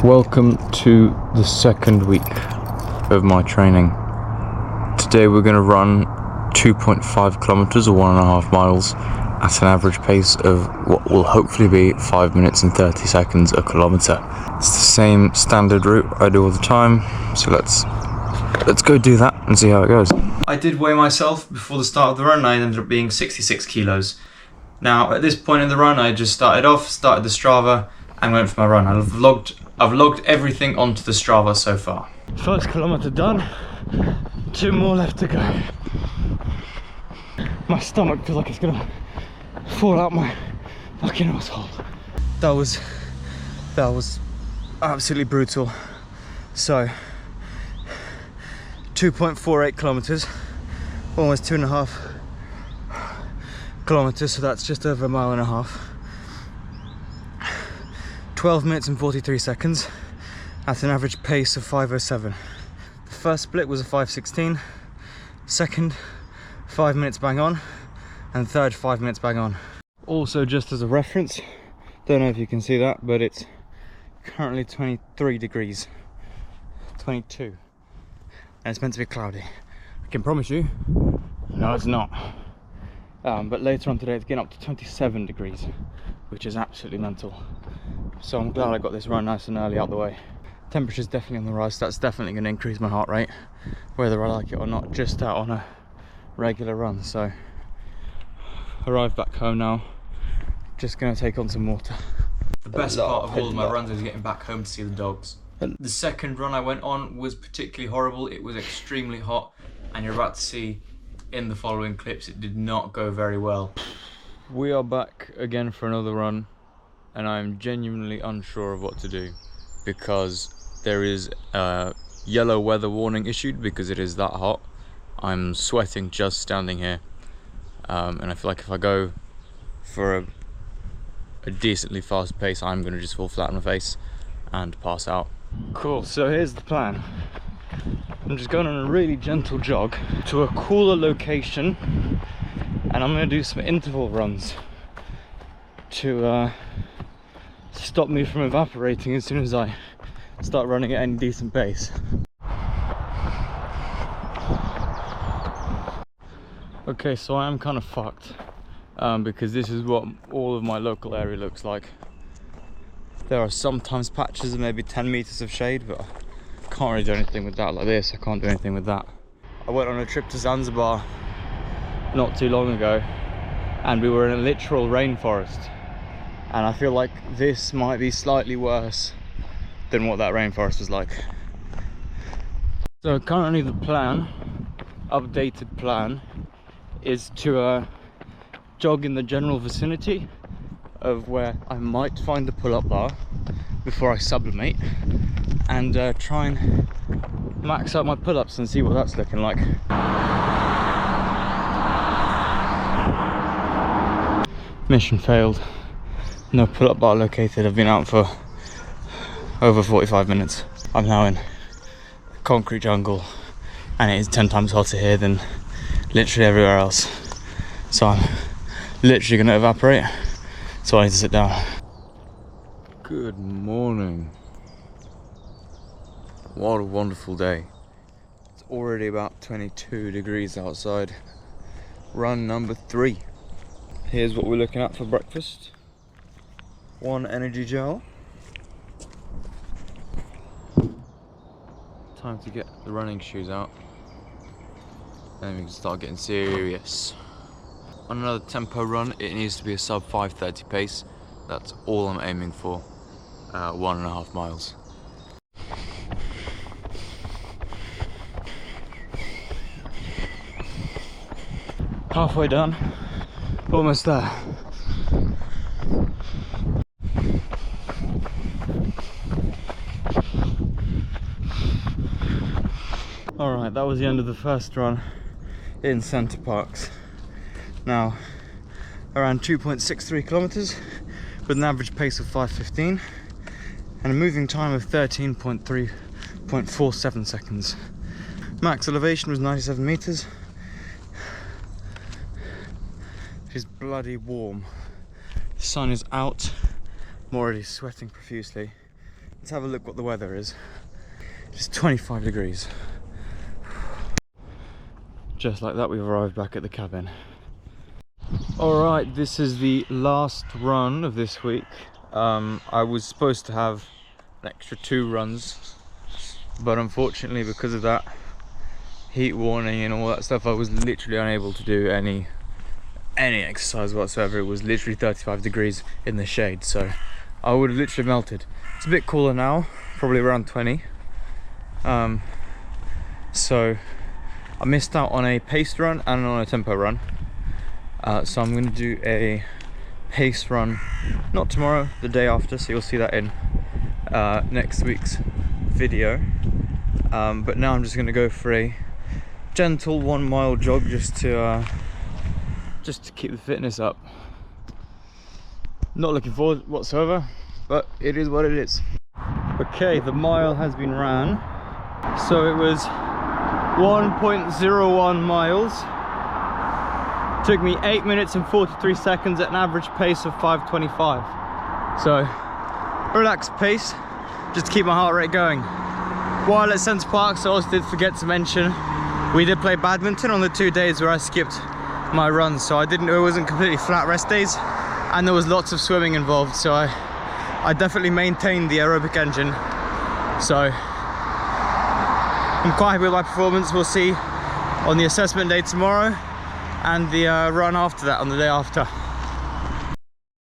Welcome to the second week of my training. Today we're going to run 2.5 kilometers or 1.5 miles at an average pace of what will hopefully be 5 minutes and 30 seconds a kilometer. It's the same standard route I do all the time, so let's go do that and see how it goes. I did weigh myself before the start of the run and I ended up being 66 kilos. Now at this point in the run I just started the Strava and went for my run. I've logged everything onto the Strava so far. First kilometer done, 2 more left to go. My stomach feels like it's gonna fall out my fucking asshole. That was absolutely brutal. So 2.48 kilometers, almost 2.5 kilometers, so that's just over 1.5 miles. 12 minutes and 43 seconds at an average pace of 5:07. The first split was a 5:16, second 5 minutes bang on, and third 5 minutes bang on. Also, just as a reference, don't know if you can see that, but it's currently 23 degrees, 22, and it's meant to be cloudy. I can promise you, no it's not. But later on today it's getting up to 27 degrees, which is absolutely mental. So I'm glad I got this run nice and early out the way. Temperature's definitely on the rise, so that's definitely going to increase my heart rate, whether I like it or not, just out on a regular run. So arrived back home now, just going to take on some water. The best part of all of my runs is getting back home to see the dogs. The second run I went on was particularly horrible. It was extremely hot, and you're about to see in the following clips it did not go very well. We are back again for another run, and I'm genuinely unsure of what to do because there is a yellow weather warning issued because it is that hot. I'm sweating just standing here, and I feel like if I go for a decently fast pace I'm going to just fall flat on my face and pass out. Cool, so here's the plan. I'm just going on a really gentle jog to a cooler location, and I'm going to do some interval runs to stop me from evaporating as soon as I start running at any decent pace. Okay, so I am kind of fucked because this is what all of my local area looks like. There are sometimes patches of maybe 10 meters of shade, but I can't really do anything with that. Like this, I can't do anything with that. I went on a trip to Zanzibar not too long ago, and we were in a literal rainforest, and I feel like this might be slightly worse than what that rainforest was like. So currently the plan, updated plan, is to jog in the general vicinity of where I might find a pull-up bar before I sublimate, and try and max out my pull-ups and see what that's looking like. Mission failed. No pull-up bar located. I've been out for over 45 minutes. I'm now in concrete jungle, and it is 10 times hotter here than literally everywhere else. So I'm literally going to evaporate, so I need to sit down. Good morning. What a wonderful day. It's already about 22 degrees outside. Run number 3. Here's what we're looking at for breakfast. 1 energy gel. Time to get the running shoes out, then we can start getting serious. On another tempo run, it needs to be a sub 5:30 pace. That's all I'm aiming for. 1.5 miles. Halfway done, almost there. Alright, that was the end of the first run in Center Parks. Now, around 2.63 kilometers with an average pace of 5:15 and a moving time of 13.47 seconds. Max elevation was 97 meters. It's bloody warm. The sun is out. I'm already sweating profusely. Let's have a look what the weather is. It's 25 degrees. Just like that, we've arrived back at the cabin. Alright, this is the last run of this week. I was supposed to have an extra 2 runs, but unfortunately because of that heat warning and all that stuff, I was literally unable to do any exercise whatsoever. It was literally 35 degrees in the shade, so I would have literally melted. It's a bit cooler now, probably around 20. So I missed out on a paced run and on a tempo run. So I'm going to do a pace run, not tomorrow, the day after, so you'll see that in next week's video. But now I'm just going to go for a gentle 1 mile jog just to keep the fitness up. Not looking forward whatsoever, but it is what it is. Okay, the mile has been ran. So it was 1.01 miles. Took me 8 minutes and 43 seconds at an average pace of 5:25. So, relaxed pace, just to keep my heart rate going. While at Centre Park, so I also did forget to mention, we did play badminton on the 2 days where I skipped my runs. So it wasn't completely flat rest days, and there was lots of swimming involved. So I definitely maintained the aerobic engine. So I'm quite happy with my performance. We'll see on the assessment day tomorrow and the run after that on the day after.